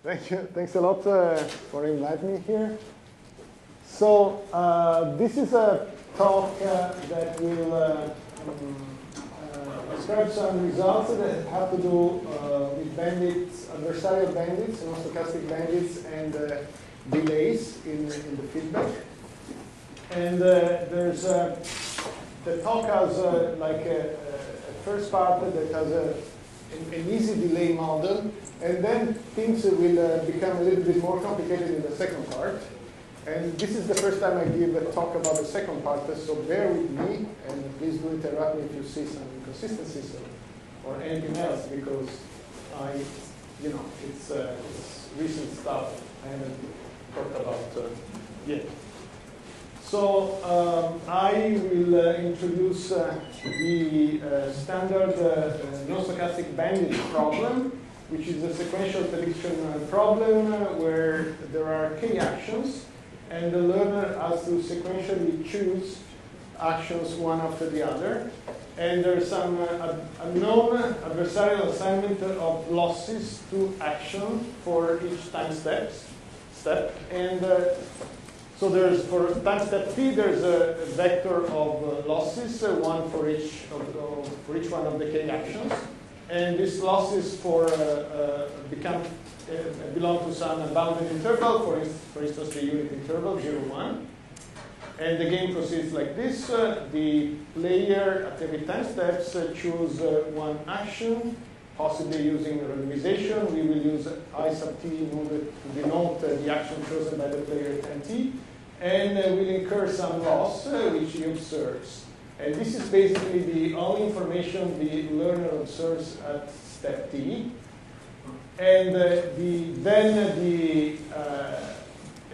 Thank you. Thanks a lot for inviting me here. So this is a talk that will describe some results that have to do with bandits, adversarial bandits, nonstochastic bandits, and delays in the feedback. And there's the talk has like a first part that has an easy delay model, and then things will become a little bit more complicated in the second part. And this is the first time I give a talk about the second part, so bear with me, and please do interrupt me if you see some inconsistencies or anything else, because it's recent stuff I haven't talked about yet. So I will introduce the standard nonstochastic bandit problem, which is a sequential prediction problem where there are k actions, and the learner has to sequentially choose actions one after the other. And there's some unknown adversarial assignment of losses to action for each time step. And so there's, for time step t, there's a vector of losses, one for each one of the k actions. And these losses belong to some bounded interval, for instance, the unit interval, 0, 1. And the game proceeds like this. The player, at every time steps, choose one action, possibly using randomization. We will use I sub t in order to denote the action chosen by the player at t. And we'll incur some loss, which he observes. And this is basically the only information the learner observes at step t. And then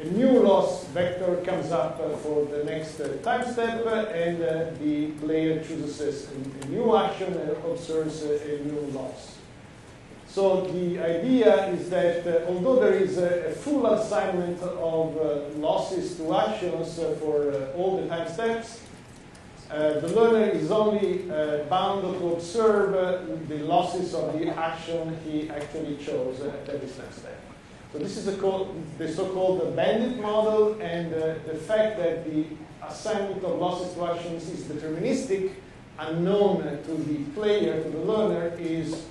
a new loss vector comes up for the next time step, and the player chooses a new action and observes a new loss. So the idea is that although there is a full assignment of losses to actions for all the time steps, the learner is only bound to observe the losses of the action he actually chose at every time step. So this is the so-called bandit model, and the fact that the assignment of losses to actions is deterministic, unknown to the player, to the learner, is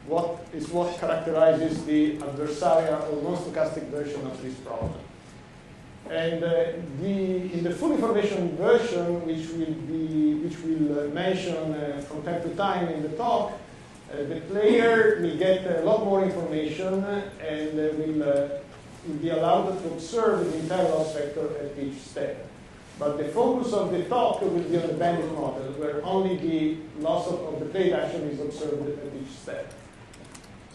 what characterizes the adversarial or non-stochastic version of this problem. And in the full information version, which we'll mention from time to time in the talk, the player will get a lot more information and will be allowed to observe the entire loss vector at each step. But the focus of the talk will be on the bandit model, where only the loss of the played action is observed at each step.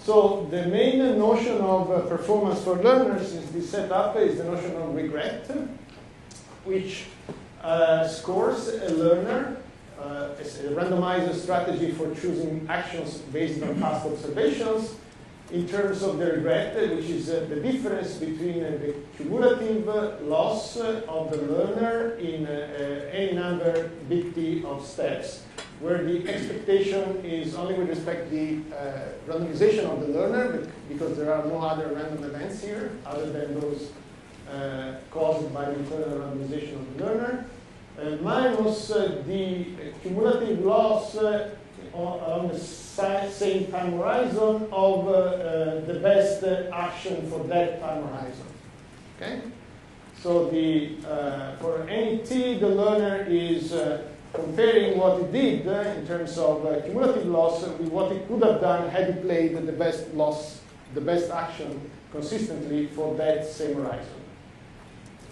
So the main notion of performance for learners in this setup is the notion of regret, which scores a learner. It's a randomized strategy for choosing actions based on past observations in terms of the regret, which is the difference between the cumulative loss of the learner in any number big T of steps, where the expectation is only with respect to the randomization of the learner, because there are no other random events here other than those caused by the internal randomization of the learner, minus the cumulative loss on the same time horizon of the best action for that time horizon. Okay? So for any t, the learner is comparing what he did in terms of cumulative loss with what he could have done had he played the best action consistently for that same horizon.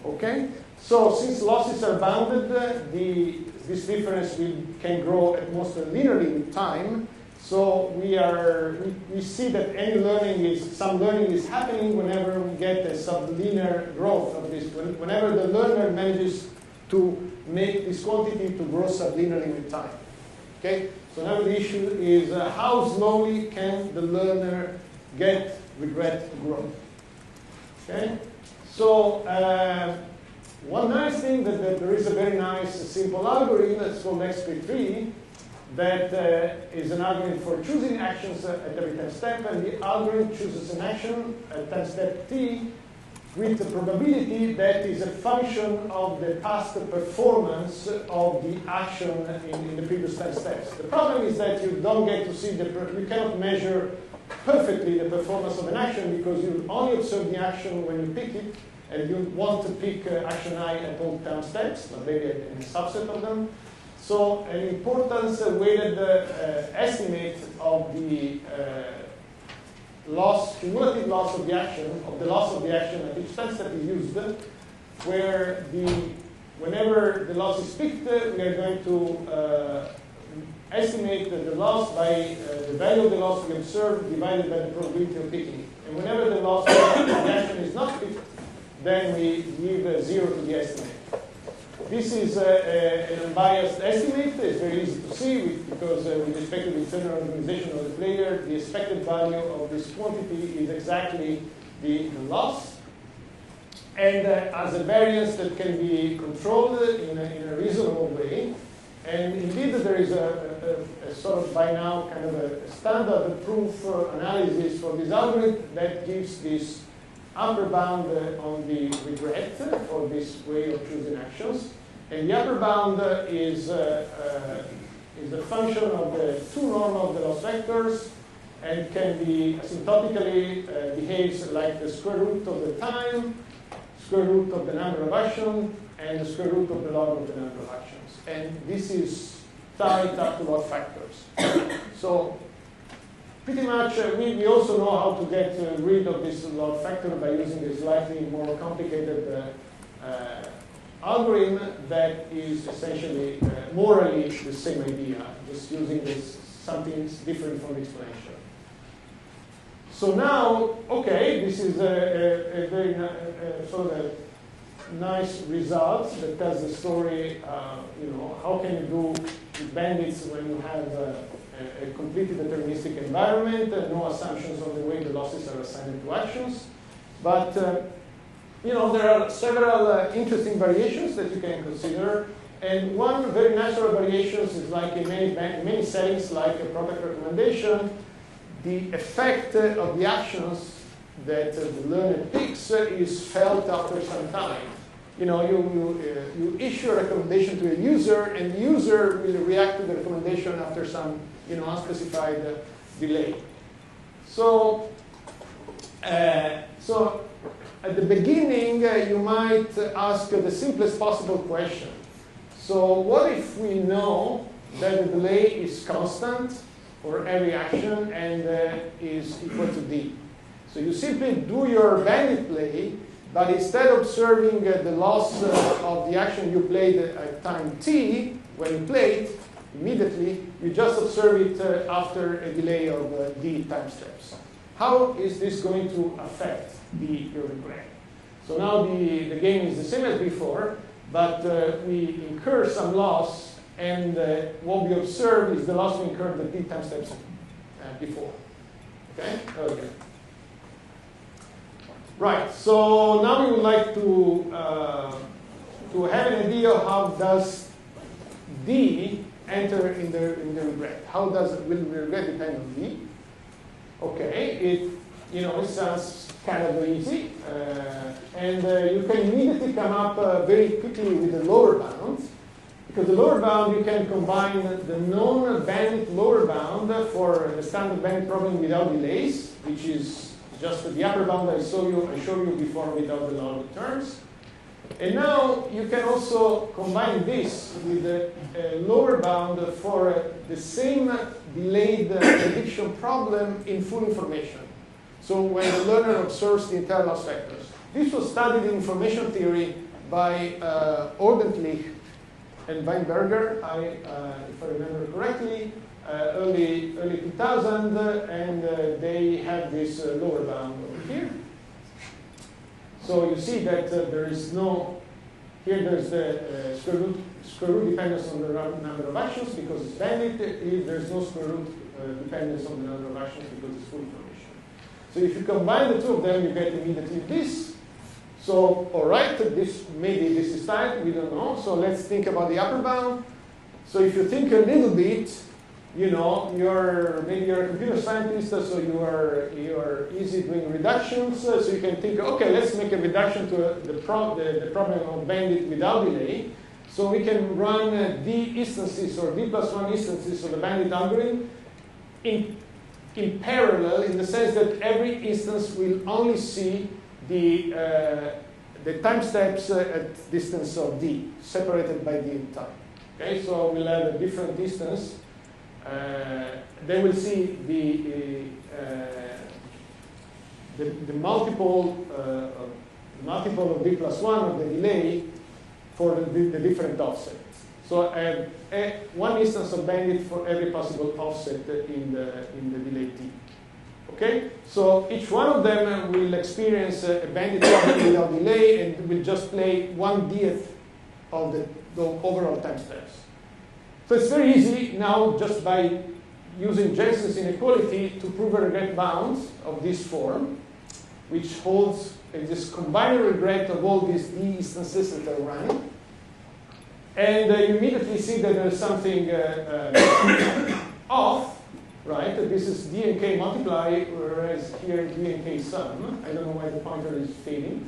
Okay? So since losses are bounded, this difference can grow at most linearly with time. So we see that some learning is happening whenever we get a sublinear growth of this. Whenever the learner manages to make this quantity to grow sublinearly with time. Okay? So now the issue is how slowly can the learner get regret to grow? Okay? So one nice thing that there is a very nice simple algorithm that's called XP3, that is an algorithm for choosing actions at every time step, and the algorithm chooses an action at time step t with the probability that is a function of the past performance of the action in the previous time steps. The problem is that you don't get to see you cannot measure perfectly the performance of an action because you only observe the action when you pick it, and you want to pick action I at all time steps, but maybe a subset of them. So an importance weighted estimate of the cumulative loss of the action, at each time step is used, where whenever the loss is picked, we are going to estimate the loss by the value of the loss we observe divided by the probability of picking it. And whenever the loss of the action is not picked, then we give 0 to the estimate. This is an unbiased estimate. It's very easy to see because with respect to the internal organization of the player, the expected value of this quantity is exactly the loss. And as a variance that can be controlled in a reasonable way. And indeed, there is a sort of by now kind of a standard proof analysis for this algorithm that gives this upper bound on the regret for this way of choosing actions. And the upper bound is the function of the two normal of the loss vectors and can be asymptotically behaves like the square root of the time, square root of the number of actions, and the square root of the log of the number of actions. And this is tied up to log factors. So pretty much we also know how to get rid of this log factor by using a slightly more complicated algorithm that is essentially morally the same idea, just using something different from the exponential. So now, okay, this is a very sort of a nice result that tells the story, how can you do with bandits when you have a completely deterministic environment, no assumptions on the way the losses are assigned to actions. But there are several interesting variations that you can consider. And one very natural variation is like in many settings, like a product recommendation, the effect of the actions that the learner picks is felt after some time. You issue a recommendation to a user, and the user will react to the recommendation after some unspecified delay. So at the beginning, you might ask the simplest possible question. So what if we know that the delay is constant for every action and is equal to d? So you simply do your bandit play, but instead of observing the loss of the action you played at time t, when you play it, immediately, you just observe it after a delay of d time steps. How is this going to affect your regret? So now the game is the same as before, but we incur some loss, and what we observe is the loss we incurred the d time steps before. Okay? Okay. Right. So now we would like to have an idea of how does d enter in the regret. Will the regret depend on d? Okay. It sounds kind of easy, and you can immediately come up very quickly with the lower bound, because the lower bound you can combine the known bandit lower bound for the standard bandit problem without delays, which is just the upper bound I showed you before without the log terms. And now you can also combine this with the lower bound for the same delayed prediction problem in full information. So when the learner observes the entire loss vectors. This was studied in information theory by Ordentlich and Weinberger, if I remember correctly, early 2000, and they have this lower bound over here. So you see that there's the square root dependence on the number of actions because it's bandit. There's no square root dependence on the number of actions because it's full information. So if you combine the two of them, you get immediately this. So, all right, maybe this is tight, we don't know. So let's think about the upper bound. So if you think a little bit, maybe you're a computer scientist, so you are easy doing reductions. So you can think, okay, let's make a reduction to the problem of bandit without delay. So we can run d instances or d+1 instances of the bandit algorithm in parallel, in the sense that every instance will only see the time steps at distance of d, separated by d in time. Okay, so we'll have a different distance. They will see the multiple of d+1 of the delay for the different offsets. So one instance of bandit for every possible offset in the delay t. Okay, so each one of them will experience a bandit problem without delay, and will just play 1/10 of the overall time steps. So it's very easy now, just by using Jensen's inequality, to prove a regret bound of this form, which holds this combined regret of all these d instances that are running. And you immediately see that there's something off, right? This is d and k multiply, whereas here d and k sum. I don't know why the pointer is fading,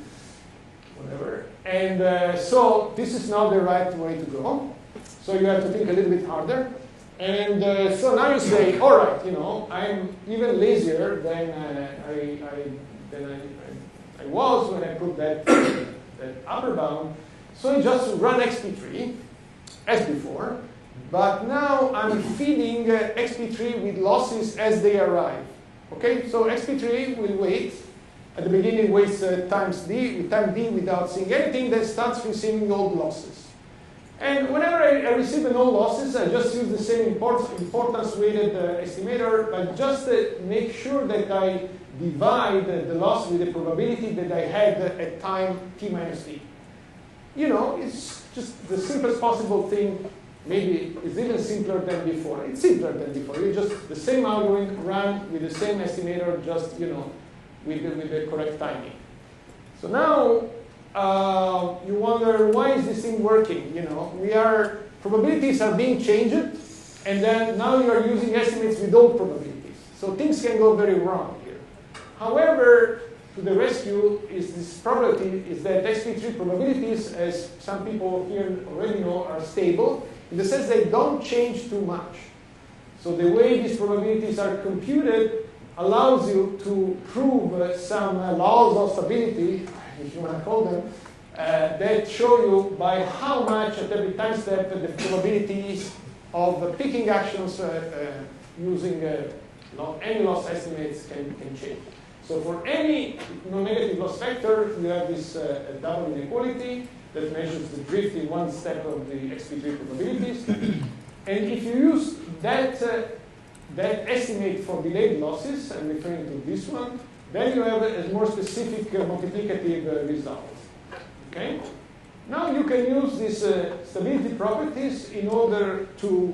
whatever. And so this is not the right way to go. So you have to think a little bit harder. And so now you say, all right, I'm even lazier than I was when I put that upper bound. So you just run xp3 as before, but now I'm feeding xp3 with losses as they arrive. Okay, so xp3 will wait. At the beginning, waits time d without seeing anything, then starts receiving all losses. And whenever I receive an all losses, I just use the same importance weighted estimator, but just make sure that I divide the loss with the probability that I had at time t minus t. It's just the simplest possible thing. Maybe it's even simpler than before. It's simpler than before. You just the same algorithm run with the same estimator, just with the correct timing. So now you wonder, why is this thing working? Probabilities are being changed, and then now you are using estimates with old probabilities. So things can go very wrong here. However, to the rescue is this probability is that xp3 probabilities, as some people here already know, are stable in the sense they don't change too much. So the way these probabilities are computed allows you to prove some laws of stability, if you want to call them, that show you by how much at every time step the probabilities of picking actions using any loss estimates can change. So for any non-negative loss vector, you have this double inequality that measures the drift in one step of the xp3 probabilities. And if you use that estimate for delayed losses, I'm referring to this one, then you have a more specific multiplicative result. Okay? Now you can use these stability properties in order to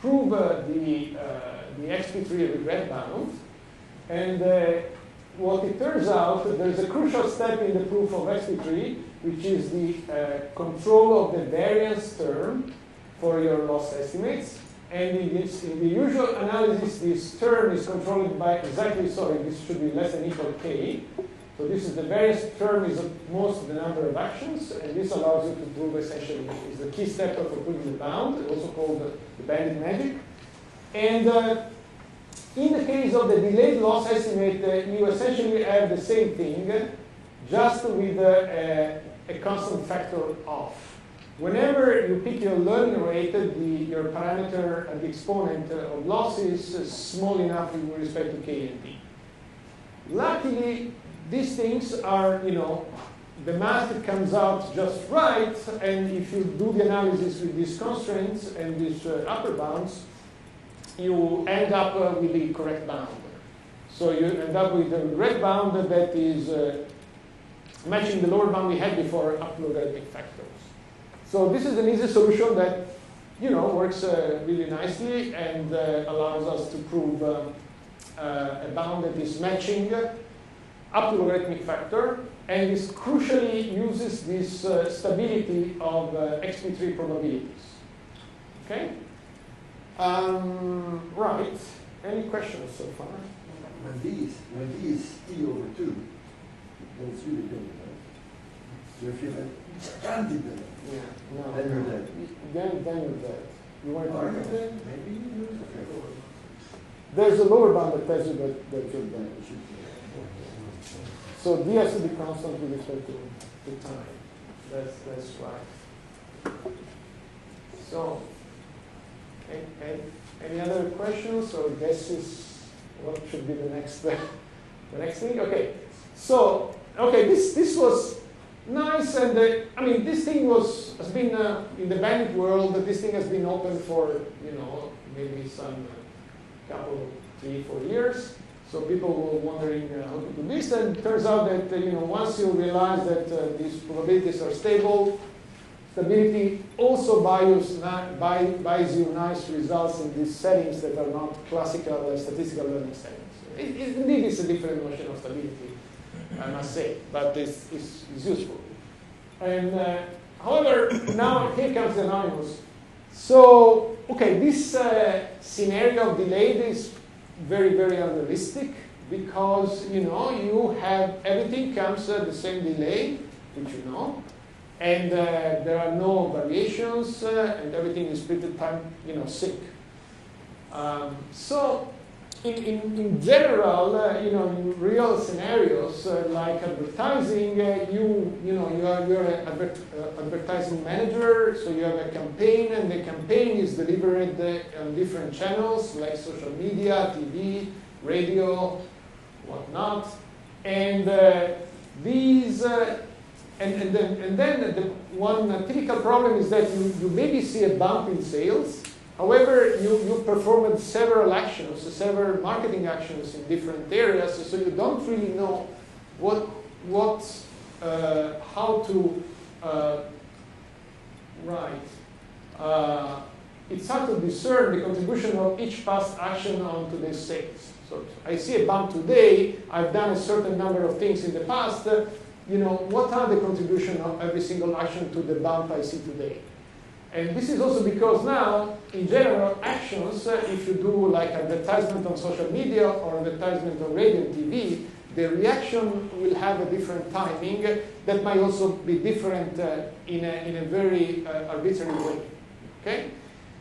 prove the xp3 regret bound. And what it turns out, there's a crucial step in the proof of xp3, which is the control of the variance term for your loss estimates. And in the usual analysis, this term is controlled by this should be less than equal k. So this is the variance term is most of the number of actions, and this allows you to prove essentially is the key step for proving the bound, also called the bandit magic. And in the case of the delayed loss estimate, you essentially have the same thing, just with a constant factor off. Whenever you pick your learning rate, your parameter and the exponent of losses is small enough with respect to k and t. Luckily, these things are, the math comes out just right, and if you do the analysis with these constraints and these upper bounds, you end up with the correct bound. So you end up with a regret bound that is matching the lower bound we had before up logarithmic factors. So this is an easy solution that works really nicely and allows us to prove a bound that is matching up to logarithmic factor, and this crucially uses this stability of xp3 probabilities. Okay? Right. Any questions so far? When D is T over 2, then it's really good, right? So if you can't be dead, Yeah. No. then you're dead. Then you're dead. You want Are to you dead? Maybe you lose. There's a lower bound that tells you that you're dead. So D has to be constant with respect to time. That's right. So, any other questions or guesses? What should be the next the next thing? Okay. So, okay, this was nice, and I mean, this thing has been in the bandit world. This thing has been open for maybe some couple, 3-4 years. So people were wondering how to do this, and it turns out that once you realize that these probabilities are stable, stability also buys you nice results in these settings that are not classical statistical learning settings. Indeed, it's a different notion of stability, I must say, but it's useful. And however, now here comes the anonymous. So, okay, this scenario of delayed is very, very unrealistic because, you have everything comes at the same delay, which and there are no variations, and everything is pretty time, sync. So, in general, in real scenarios like advertising, you're an advertising manager, so you have a campaign, and the campaign is delivered on different channels like social media, TV, radio, whatnot, and these. And then the one typical problem is that you maybe see a bump in sales. However, you performed several actions, several marketing actions in different areas, so you don't really know how to write. It's hard to discern the contribution of each past action onto the sales. So I see a bump today. I've done a certain number of things in the past. What are the contribution of every single action to the bump I see today? And this is also because now, in general, actions, if you do like advertisement on social media or advertisement on radio and TV, the reaction will have a different timing that might also be different in a very arbitrary way. Okay?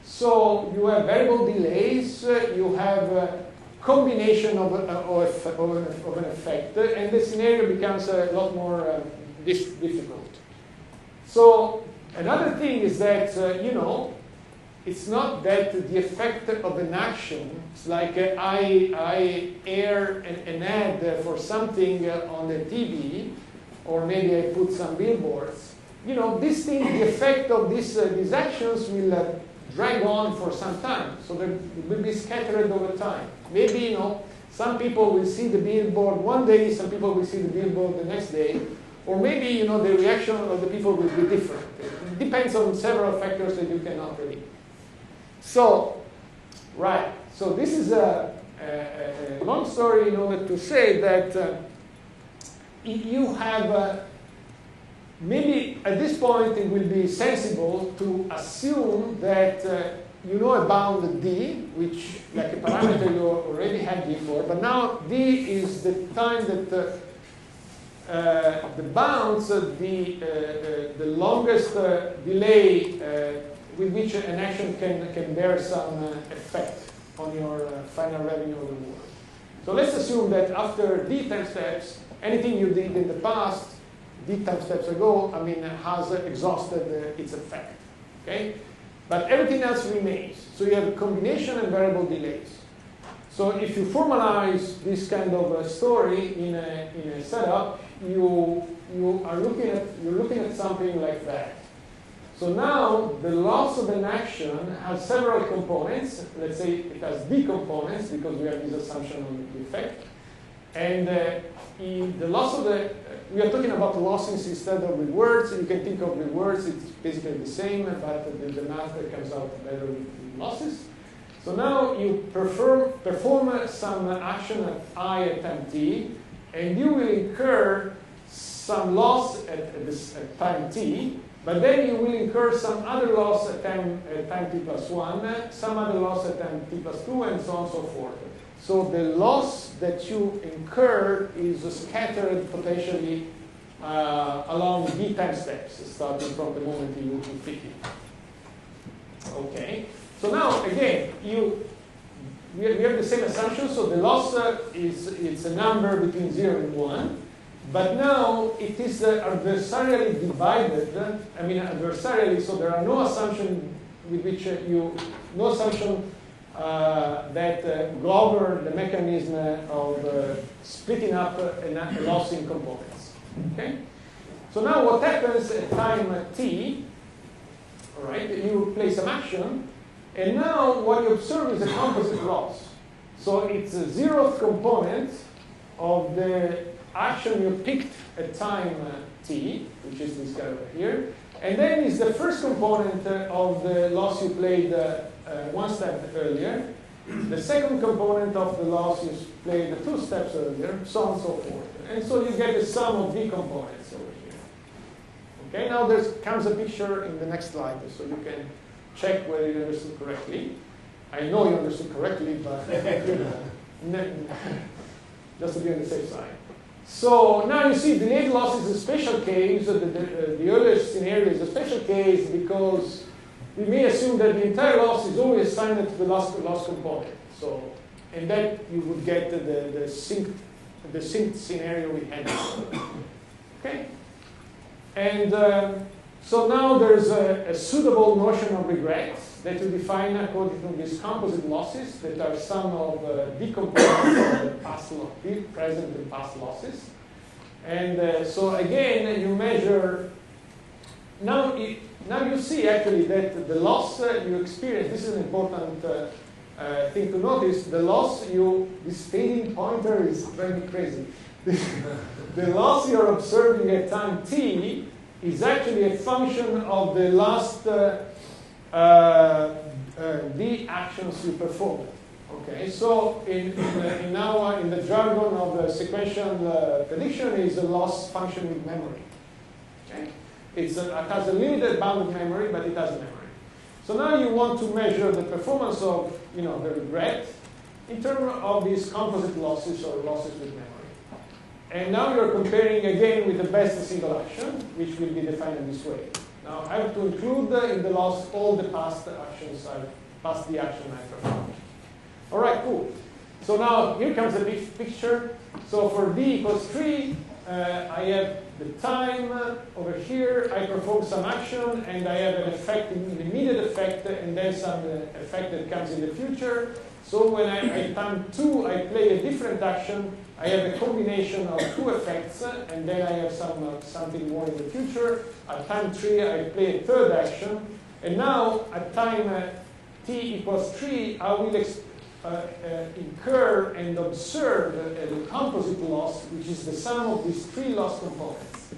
So you have variable delays, you have a combination of an effect, and the scenario becomes a lot more difficult. So another thing is that, it's not that the effect of an action, it's like I air an ad for something on the TV, or maybe I put some billboards. This thing, the effect of these actions will drag on for some time, so they will be scattered over time. Maybe, some people will see the billboard one day, some people will see the billboard the next day, or maybe, the reaction of the people will be different. It depends on several factors that you cannot predict. So, right. So this is a long story in order to say that you have, maybe at this point it will be sensible to assume that you know about D, which like a parameter you already had before, but now D is the time that the bounds, the longest delay with which an action can bear some effect on your final revenue reward. So let's assume that after D time steps, anything you did in the past, D time steps ago, has exhausted its effect. Okay? But everything else remains. So you have a combination and variable delays. So if you formalize this kind of story in a setup, you're looking at something like that. So now the loss of an action has several components. Let's say it has D components because we have this assumption on the effect. And the loss of we are talking about losses instead of rewards. You can think of rewards, it's basically the same, but the math comes out better with losses. So now you perform some action at I at time t, and you will incur some loss at time t, But then you will incur some other loss at time t plus 1, some other loss at time t plus 2, and so on and so forth. So the loss that you incur is scattered potentially along d time steps, starting from the moment you pick it. Okay. So now, again, we have the same assumption. So the loss it's a number between 0 and 1. But now it is adversarially divided. I mean adversarially, so there are no assumptions with which no assumption that govern the mechanism of splitting up a loss in components. Okay. So now what happens at time t? All right, you play some action, and now what you observe is a composite loss. So it's a 0th component of the action you picked at time t, which is this guy over here, and then is the first component of the loss you played one step earlier, the second component of the loss you played 2 steps earlier, so on and so forth. And so you get the sum of d components over here. Okay, now there comes a picture in the next slide, so you can check whether you understood correctly. I know you understood correctly, but just to be on the safe side. So now you see delayed loss is a special case. The earlier scenario is a special case because we may assume that the entire loss is always assigned to the loss component. So, and then you would get the synced scenario we had. Okay. And so now there's a suitable notion of regret that we define according to these composite losses that are some of the components of the past, present and past losses. And so again, you measure. Now you see actually that the loss you experience. This is an important thing to notice. The loss this fading pointer is very crazy. The loss you're observing at time t is actually a function of the last d actions you performed. Okay, so in the jargon of the sequential prediction is a loss function with memory. Okay, it has a limited bounded memory, but it has a memory. So now you want to measure the performance of the regret in terms of these composite losses or losses with memory. And now you're comparing again with the best single action, which will be defined in this way. Now I have to include in the loss all the past actions, past the action I performed. All right, cool. So now here comes the big picture. So for d equals 3, I have the time over here. I perform some action, and I have an effect, an immediate effect, and then some effect that comes in the future. So when at time 2, I play a different action. I have a combination of 2 effects, and then I have something more in the future. At time 3, I play a third action. And now, at time t equals 3, I will incur and observe the composite loss, which is the sum of these 3 loss components.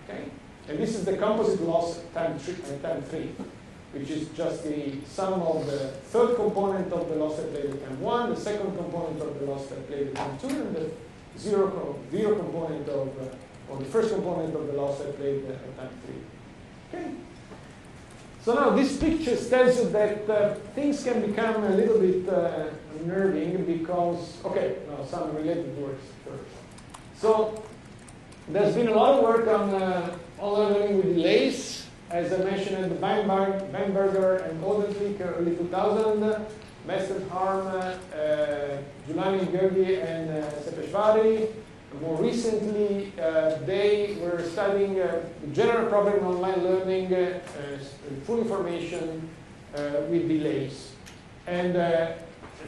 Okay? And this is the composite loss at time 3. Which is just the sum of the third component of the loss I played at time 1, the second component of the loss I played at time 2, and the zero component or the first component of the loss I played at time 3. Okay. So now this picture tells you that things can become a little bit unnerving because, some related words first. So there's been a lot of work on online learning with delays. As I mentioned, the Weinberger and Odenflick early 2000, Mestenharm, Giuliani, Gergi, and Sepeshvari. More recently, they were studying the general problem in online learning, full information with delays. And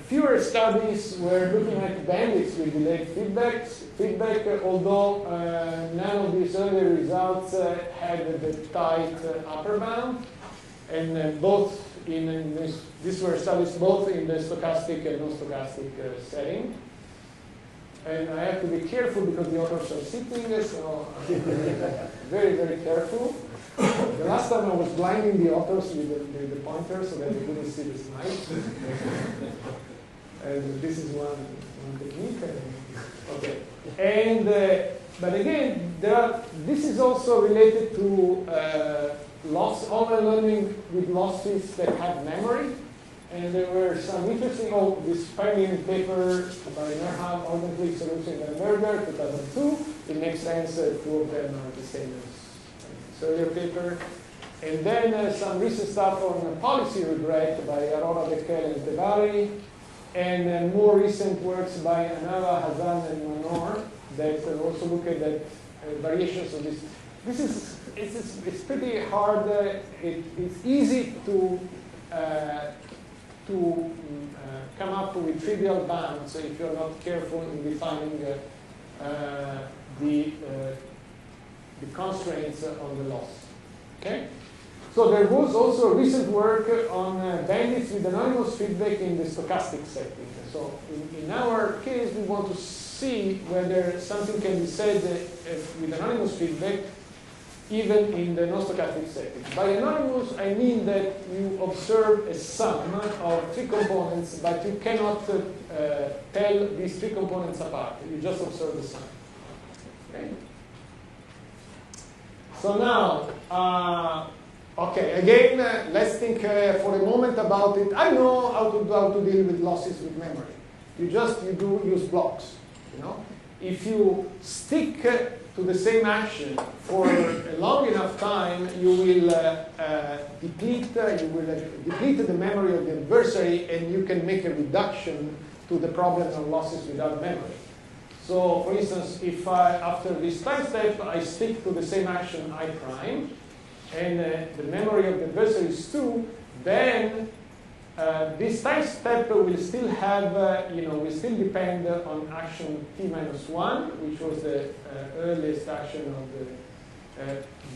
fewer studies were looking at bandits with delayed feedback, although none of these earlier results had the tight upper bound. And both these were studies both in the stochastic and non-stochastic setting. And I have to be careful because the authors are sitting, so very, very careful. The last time I was blinding the authors with the pointer so that they couldn't see the slide. And this is one technique. Okay. And but again, this is also related to online learning with losses that have memory. And there were some interesting, this pioneering paper by Nerham, Ordently Solution and Berger, 2002. It makes sense, two of them are the same as this earlier paper. And then some recent stuff on policy regret by Aurora Becquel and Tevari. And more recent works by Anava, Hazan, and Manor that also look at that variations of this. It's pretty hard. It's easy to come up with trivial bounds if you're not careful in defining the constraints on the loss. Okay. So there was also recent work on bandits with anonymous feedback in the stochastic setting. So in our case, we want to see whether something can be said with anonymous feedback even in the non-stochastic setting. By anonymous, I mean that you observe a sum of three components, but you cannot tell these three components apart. You just observe the sum. Okay? So now, okay, again, let's think for a moment about it. I know how to deal with losses with memory. You do use blocks. You know, if you stick to the same action for a long enough time, you will deplete the memory of the adversary, and you can make a reduction to the problems of losses without memory. So, for instance, if after this time step I stick to the same action I prime, and the memory of the adversary is 2, then this time step will still have, will still depend on action t-1, which was the earliest action of the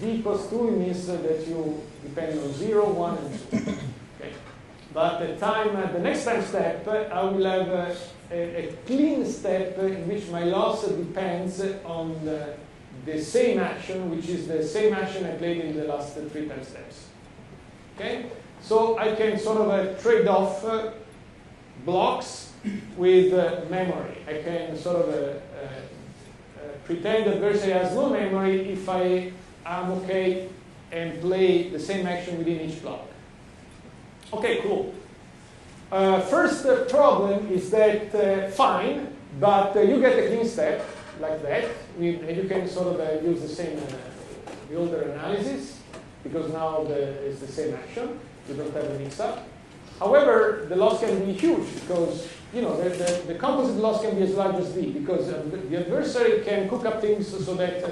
d equals 2 means that you depend on 0, 1, and 2. Okay. But the next time step, I will have a clean step in which my loss depends on the same action, which is the same action I played in the last 3 time steps. Okay? So I can sort of trade off blocks with memory. I can sort of pretend the adversary has no memory if I am okay and play the same action within each block. Okay, cool. First problem is that fine, but you get a clean step like that, and you can sort of use the same the older analysis because now it's the same action. You don't have a mix-up. However, the loss can be huge because the composite loss can be as large as d because the adversary can cook up things so that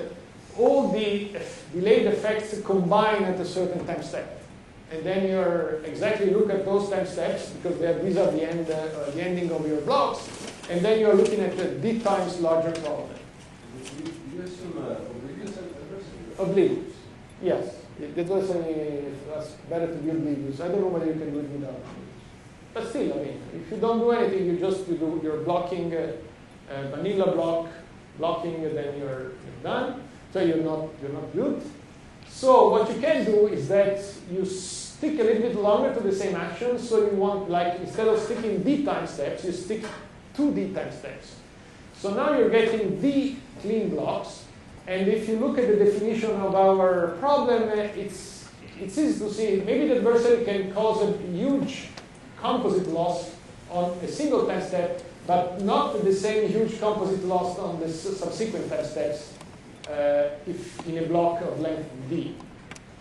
all the delayed effects combine at a certain time step. And then you're exactly look at those time steps because these are the ending of your blocks, and then you're looking at the d times larger problem. You assume oblivious adversary? Oblivious, yes. The adversary is better to be oblivious. I don't know whether you can do it without. But still, I mean, if you don't do anything, you're blocking vanilla blocking, then you're done. So you're not good. So what you can do is that you stick a little bit longer to the same action. So you want, like, instead of sticking d time steps, you stick 2 d time steps. So now you're getting d clean blocks. And if you look at the definition of our problem, it's easy to see. Maybe the adversary can cause a huge composite loss on a single time step, but not the same huge composite loss on the subsequent time steps if in a block of length d.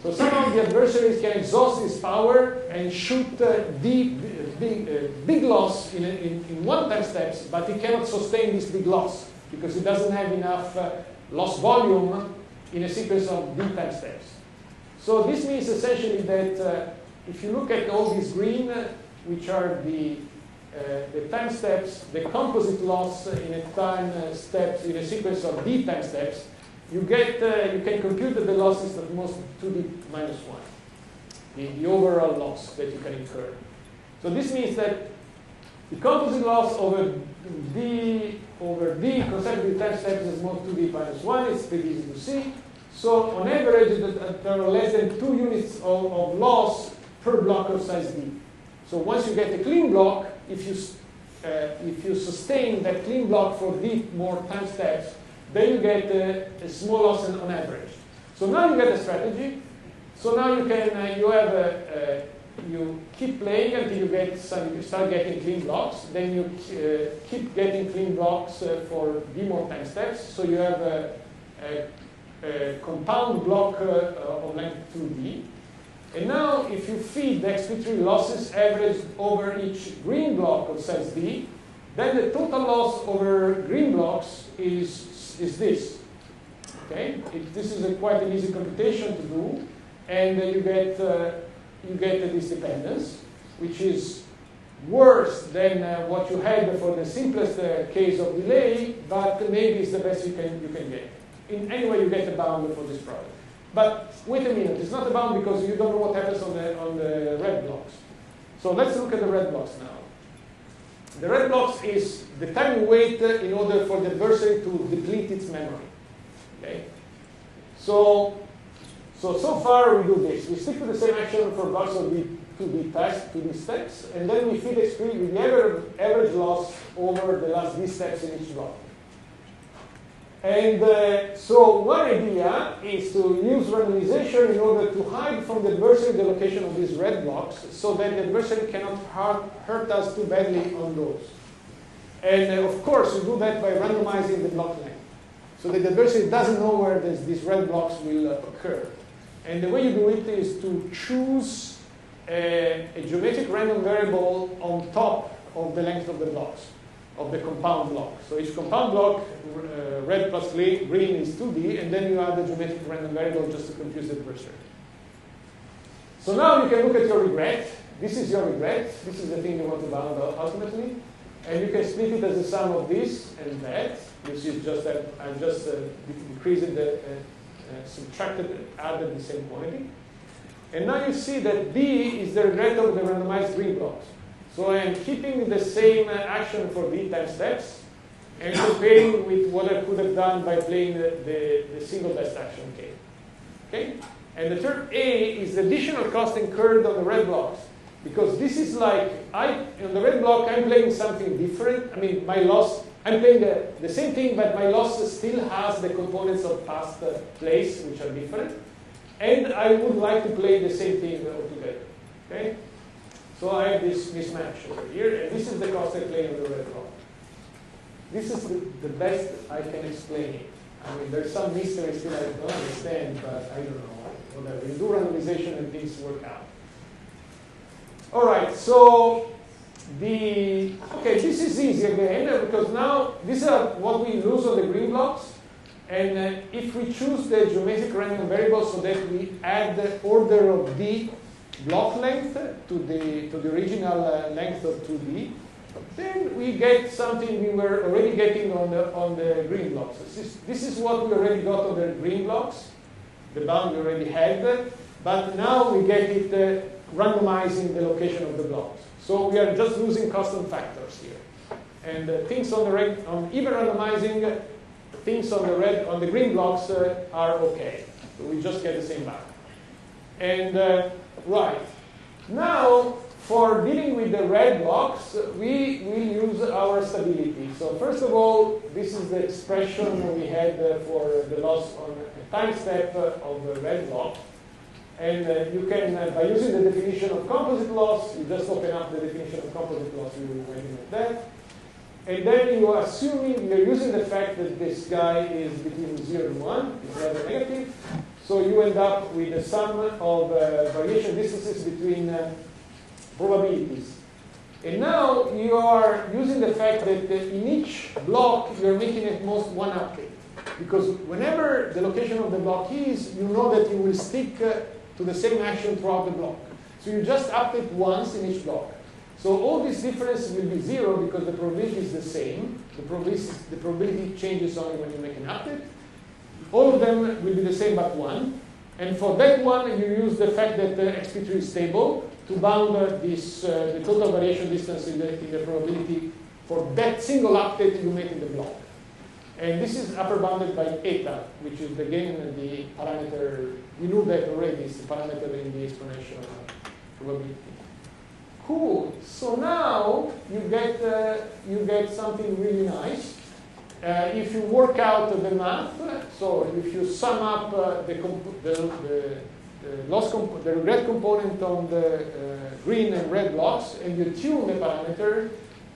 So somehow the adversaries can exhaust his power and shoot big loss in one time steps, but he cannot sustain this big loss because he doesn't have enough loss volume in a sequence of d time steps. So this means essentially that if you look at all these green, which are the time steps, the composite loss in a time steps in a sequence of d time steps, you can compute the losses of most 2d minus 1, the overall loss that you can incur. So this means that the composite loss over d consecutive time steps is most 2d minus 1. It's pretty easy to see. So on average, there are less than 2 units of loss per block of size d. So once you get a clean block, if you sustain that clean block for d more time steps, then you get a small loss on average. So now you get a strategy. So now you can you keep playing until you start getting clean blocks. Then you keep getting clean blocks for d more time steps. So you have a compound block of length 2d. And now if you feed the XP3 losses averaged over each green block of size d, then the total loss over green blocks is this. Okay, this is quite an easy computation to do, and you get this dependence, which is worse than what you had for the simplest case of delay, but maybe it's the best you can get. Anyway, you get a bound for this product. But wait a minute, it's not a bound because you don't know what happens on the red blocks. So let's look at the red blocks now. The red blocks is the time you wait in order for the adversary to deplete its memory. Okay? So far we do this. We stick to the same action for blocks of the steps, and then we feed XP with the average loss over the last d steps in each block. And so one idea is to use randomization in order to hide from the adversary the location of these red blocks so that the adversary cannot hurt us too badly on those. And of course, we do that by randomizing the block length so that the adversary doesn't know where these red blocks will occur. And the way you do it is to choose a geometric random variable on top of the length of the blocks, of the compound block. So each compound block, red plus green is 2D, and then you add a geometric random variable just to confuse the adversary. So now you can look at your regret. This is your regret. This is the thing you want to bound ultimately. And you can split it as a sum of this and that, which is just that I'm just decreasing the subtracted, added the same quantity. And now you see that D is the regret of the randomized green blocks. So I am keeping the same action for D time steps and comparing with what I could have done by playing the single best action K. Okay? And the term A is the additional cost incurred on the red blocks. Because this is like, on the red block, I'm playing something different. I mean, my loss, I'm playing the same thing, but my loss still has the components of past plays, which are different. And I would like to play the same thing altogether. Okay? So I have this mismatch over here, and this is the cost I play on the red block. This is the best I can explain it. I mean, there's some mystery still I don't understand, but I don't know. Whatever. You do randomization and things work out. All right, so this is easy again, because now these are what we lose on the green blocks. And if we choose the geometric random variable so that we add the order of D block length to the original length of 2D, then we get something we were already getting on the green blocks. This is what we already got on the green blocks, the bound we already had, but now we get it randomizing the location of the blocks. So we are just losing constant factors here. And things on even randomizing, things on the green blocks are okay. So we just get the same bound. And right. Now, for dealing with the red blocks, we will use our stability. So first of all, this is the expression we had for the loss on a time step of the red block. And you can, by using the definition of composite loss, you just open up the definition of composite loss, you will went with that. And then you are assuming, you're using the fact that this guy is between 0 and 1, it's rather negative. So you end up with a sum of variation distances between probabilities. And now you are using the fact that in each block you're making at most one update. Because whenever the location of the block is, you know that you will stick to the same action throughout the block. So you just update once in each block. So all these differences will be 0 because the probability is the same. The probability changes only when you make an update. All of them will be the same but one. And for that one, you use the fact that the XP3 is stable to bound the total variation distance in the probability for that single update you make in the block. And this is upper bounded by eta, which is again the parameter. We knew that already. It's the parameter in the exponential probability. Cool. So now you get something really nice. if you work out the math, so if you sum up the regret component on the green and red blocks and you tune the parameter,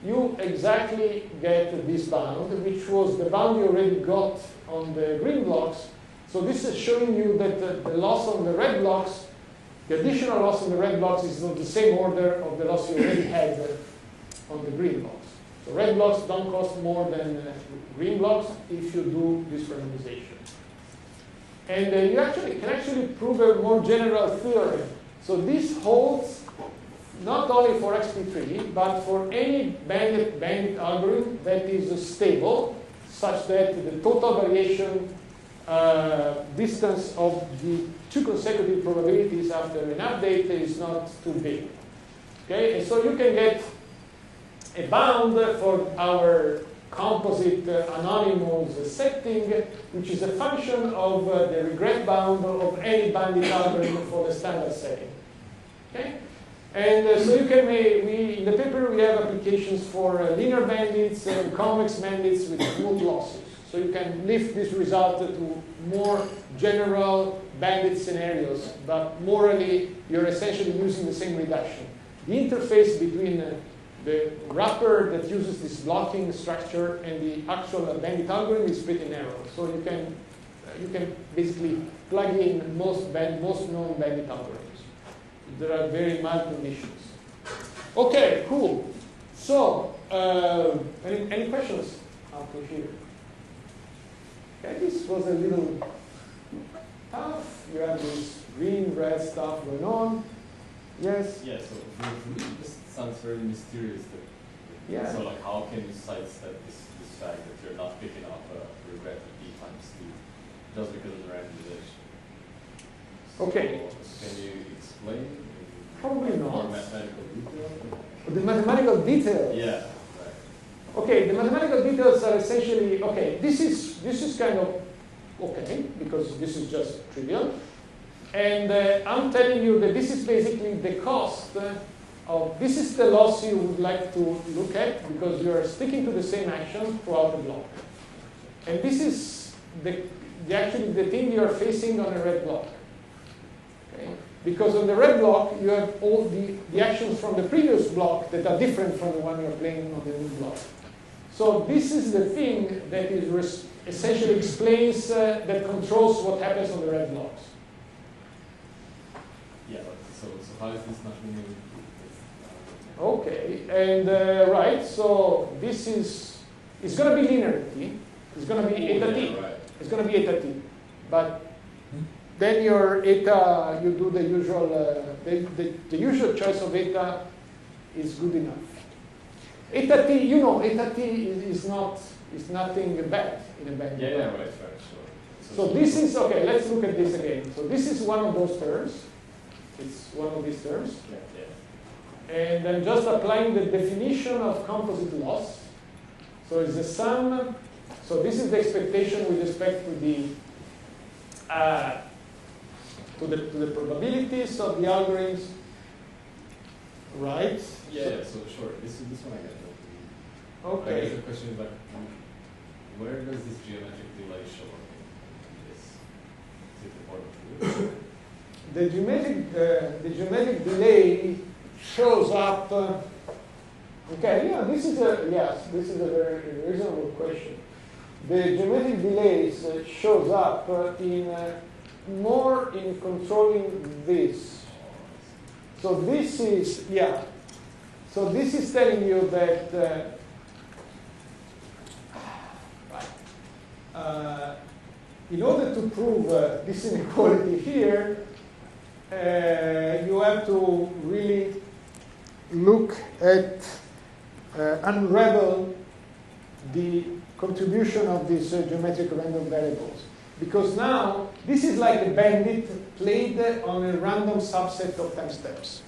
you exactly get this bound, which was the bound you already got on the green blocks. So this is showing you that the loss on the red blocks, the additional loss on the red blocks is of the same order of the loss you already had on the green blocks. So red blocks don't cost more than green blocks if you do this randomization. And you can actually prove a more general theorem. So this holds not only for XP3, but for any bandit algorithm that is stable, such that the total variation distance of the two consecutive probabilities after an update is not too big. Okay, and so you can get a bound for our composite anonymous setting, which is a function of the regret bound of any bandit algorithm for the standard setting. Okay? And so you can make, in the paper we have applications for linear bandits and convex bandits with smooth losses. So you can lift this result to more general bandit scenarios, but morally you're essentially using the same reduction. The interface between the wrapper that uses this blocking structure and the actual bandit algorithm is pretty narrow. So you can basically plug in most known bandit algorithms. There are very mild conditions. Okay, cool. So, any questions up to here? Okay, this was a little tough. You have this green, red stuff going on. Yes? Yeah, so for me, this sounds very mysterious. Yeah. So, like, how can you sidestep this fact that you're not picking up a regret at D times T just because of the randomization? Okay. So can you explain? Probably not. Mathematical detail? The mathematical details? Yeah, right. Okay, the mathematical details are essentially, okay, this is kind of okay, because this is just trivial. And I'm telling you that this is basically the cost of, this is the loss you would like to look at because you're sticking to the same action throughout the block. And this is actually the thing you're facing on a red block. Okay? Because on the red block, you have all the actions from the previous block that are different from the one you're playing on the new block. So this is the thing that is essentially explains, that controls what happens on the red blocks. Yeah, but so how is this not being able Okay, and right, so this is, it's going to be linear T. It's going to be eta T. Right. It's going to be eta T. But then your eta, you do the usual, the usual choice of eta is good enough. Eta T, you know, eta T is nothing bad in a band. Yeah, right, sure. So this is, okay, let's look at this again. So this is one of those terms. It's one of these terms. Yeah. And I'm just applying the definition of composite loss. So it's the sum. So this is the expectation with respect to the probabilities of the algorithms, right? Yeah, so sure. This one I get. Okay. I guess the question is like, where does this geometric delay show up in this? Is it The geometric delay shows up. Okay, yeah, this is a very reasonable question. The geometric delays shows up more in controlling this. So this is So this is telling you that in order to prove this inequality here, you have to really look at, unravel the contribution of these geometric random variables. Because now, this is like a bandit played on a random subset of time steps.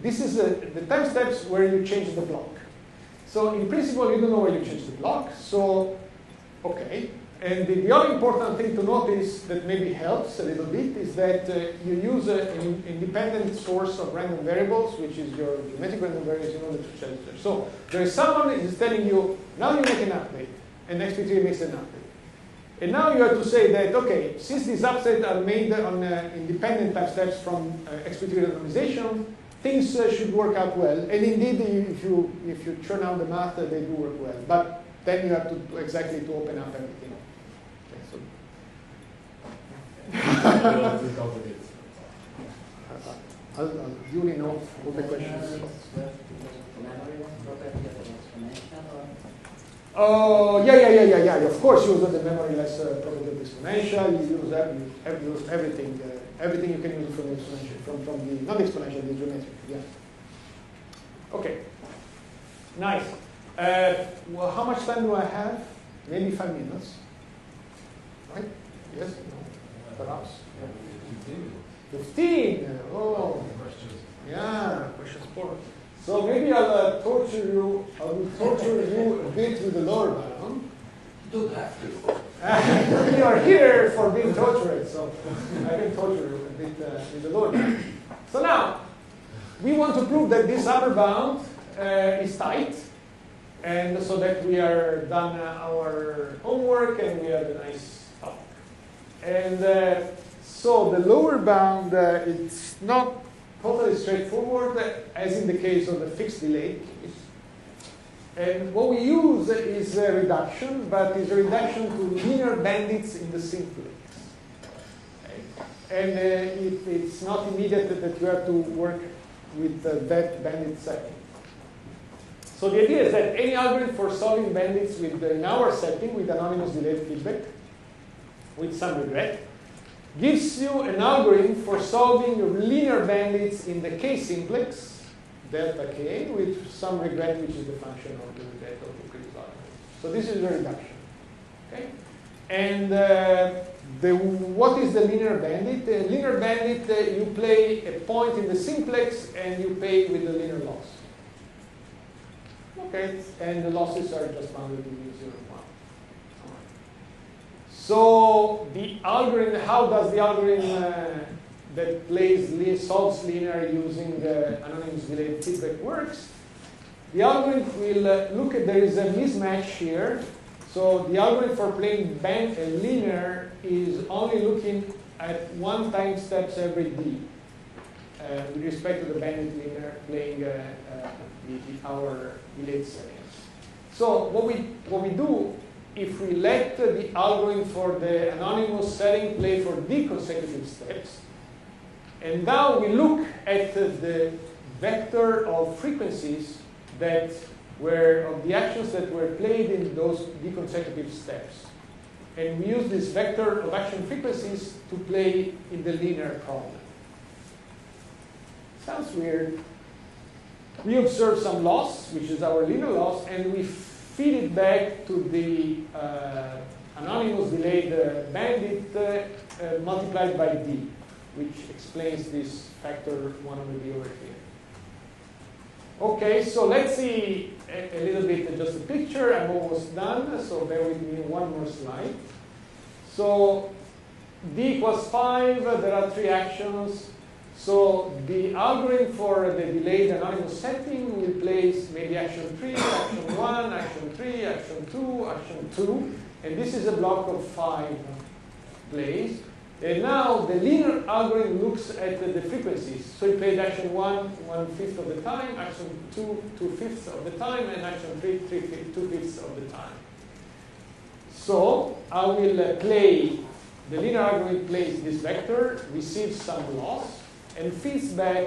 This is the time steps where you change the block. So in principle, you don't know where you change the block. So, okay. And the other important thing to notice that maybe helps a little bit is that you use an independent source of random variables, which is your geometric random variables in order to change them. So there is someone that is telling you, now you make an update. and x3 makes an update. And now you have to say that, okay, since these updates are made on independent time steps from x3 randomization, things should work out well. And indeed, if you churn out the math, they do work well. But then you have to exactly to open up everything. Okay, so. I'll duly know all the questions. Oh, yeah. Of course, use the memoryless property of the exponential. You use everything. Everything you can use from the exponential, from the not exponential, the geometric. Yeah. Okay. Nice. Well, how much time do I have? Maybe 5 minutes. Right? Yes. No. Perhaps. 15. Oh. Yeah. Questions 4. So maybe I'll torture you. I will torture you a bit with the lower bound. You don't have to. You are here for being tortured, so I can torture you a bit with the lower bound. So now we want to prove that this upper bound is tight, and so that we are done our homework and we have a nice talk. And so the lower bound, it's not totally straightforward, as in the case of the fixed delay case. And what we use is a reduction, but it's a reduction to linear bandits in the simplex. Okay. And it's not immediate that you have to work with that bandit setting. So the idea is that any algorithm for solving bandits in our setting with anonymous delayed feedback, with some regret, gives you an algorithm for solving linear bandits in the k-simplex, delta k, with some regret, which is the function of the regret of the previous algorithm. So this is a reduction. Okay? And what is the linear bandit? The linear bandit, you play a point in the simplex and you pay with the linear loss. Okay? And the losses are just bounded to 0 and 1. So the algorithm, how does the algorithm that solves linear using anonymous delayed feedback works? The algorithm will look at, there is a mismatch here. So the algorithm for playing linear is only looking at one time steps every d with respect to the bandit linear playing our delayed settings. So what we do, if we let the algorithm for the anonymous setting play for d consecutive steps, and now we look at the vector of frequencies that were of the actions that were played in those d consecutive steps. And we use this vector of action frequencies to play in the linear problem. Sounds weird. We observe some loss, which is our linear loss, and we feed it back to the anonymous delayed bandit multiplied by d, which explains this factor 1 over d over here. Okay, so let's see a little bit just a picture. I'm almost done, so bear with me one more slide. So d equals 5, there are 3 actions. So the algorithm for the delayed anonymous setting will place maybe action 3, action 1, action 3, action 2, action 2. And this is a block of 5 plays. And now the linear algorithm looks at the frequencies. So you played action 1, 1/5 of the time, action 2, 2/5 of the time, and action 3, 2/5 of the time. So I will play, the linear algorithm plays this vector, receives some loss, and feeds back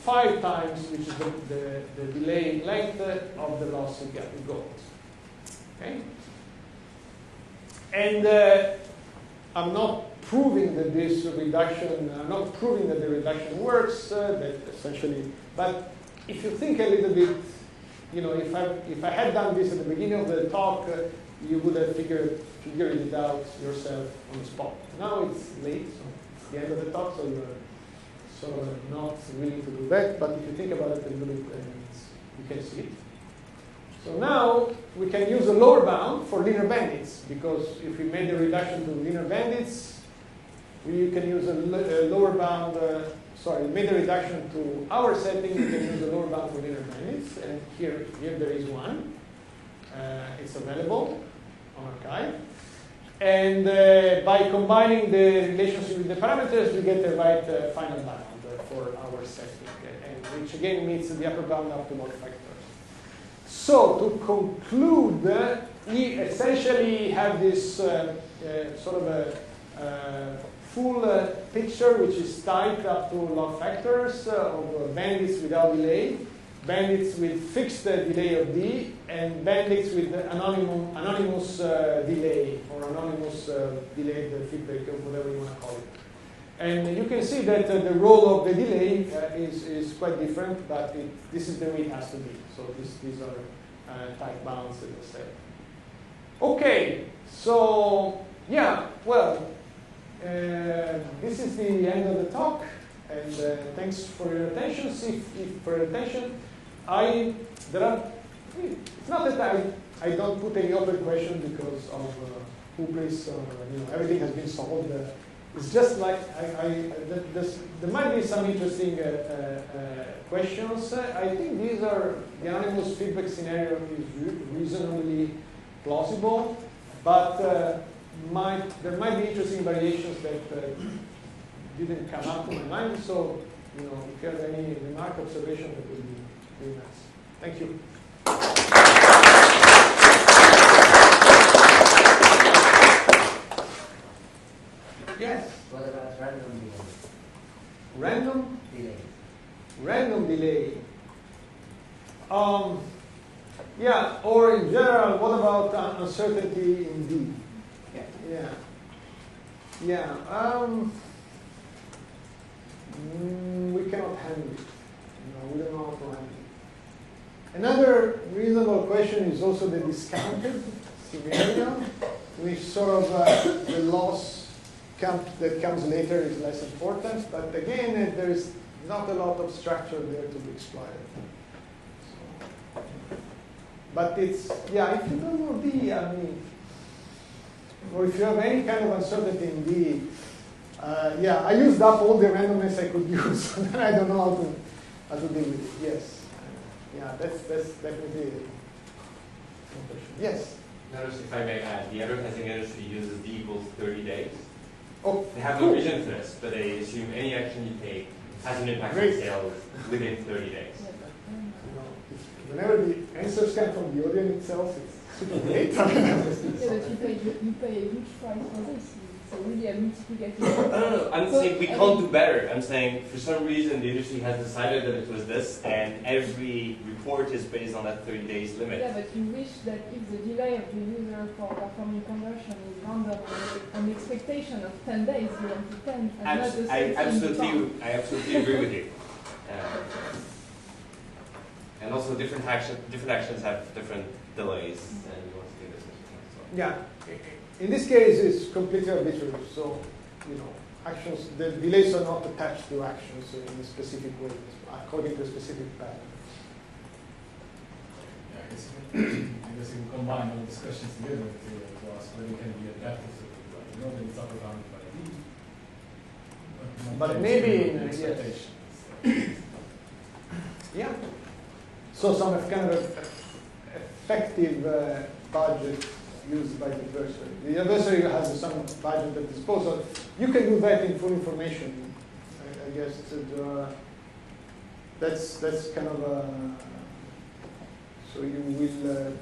5 times, which is the delay length of the loss we got. Okay? And I'm not proving that this reduction, I'm not proving that the reduction works, that essentially, but if you think a little bit, you know, if I had done this at the beginning of the talk, you would have figured it out yourself on the spot. Now it's late, so it's the end of the talk, so you're sort of not willing to do that, but if you think about it a little bit, you can see it. So now we can use a lower bound for linear bandits, because if we made a reduction to linear bandits, we can use a lower bound, made a reduction to our setting, we can use a lower bound for linear bandits, and here there is one. It's available. on archive. And by combining the relationship with the parameters, we get the right final bound for our setting, and which again meets the upper bound up to log factors. So to conclude, we essentially have this sort of a full picture which is tied up to log factors of bandits without delay, bandits with fixed delay of D, and bandits with anonymous delay or anonymous delayed feedback or whatever you want to call it. And you can see that the role of the delay is quite different, but this is the way it has to be. So these are tight bounds, as I said. Okay, so yeah, well, this is the end of the talk, and thanks for your attention. It's not that I don't put any open question because of hubris or everything has been solved. It's just like there might be some interesting questions. I think these are the anonymous feedback scenario is reasonably plausible, but there might be interesting variations that didn't come up to my mind. So, if you have any remark, observation, that would be very nice. Thank you. Yes. What about random delay? Random Delay. Random delay. Yeah. Or in general, what about uncertainty in D? Yeah. We cannot handle it. We don't know how to handle it. Another reasonable question is also the discounted scenario, which sort of the loss that comes later is less important. But again, there is not a lot of structure there to be exploited. So, but it's, if you don't know D, or if you have any kind of uncertainty in D, I used up all the randomness I could use, so then I don't know how to deal with it. Yes. That's definitely a question. Yes? Notice, if I may add, the advertising industry uses D equals 30 days. Oh, they have no reason for this, but they assume any action you take has an impact on sales within 30 days. Whenever the answers come from the audience itself, it's super great. Yeah, but you pay a huge price for this. So really a multiplicative. No. I'm saying we can't do better. I'm saying for some reason the industry has decided that it was this, and every report is based on that 30 days limit. Yeah, but you wish that if the delay of the user for performing conversion is random on the expectation of 10 days, you want to 10. And not the I absolutely agree with you. And also different actions have different delays, and you want to do this. Yeah. In this case, it's completely arbitrary. So, actions, the delays are not attached to actions in a specific way, according to a specific pattern. Yeah, I guess if we combine all discussions together to ask whether it can be adapted to that it's upper bounded by D. But maybe in expectation. Yeah. So some kind of effective budget used by the adversary. The adversary has some budget at disposal. You can do that in full information. I guess that's kind of a. So you will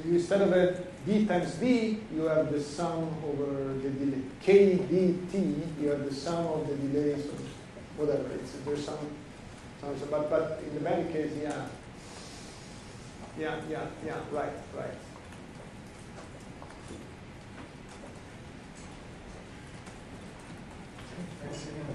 instead of a D times D, you have the sum over the delay. KDT, you have the sum of the delays or whatever. There's some. But in the bandit case, right. Thanks again.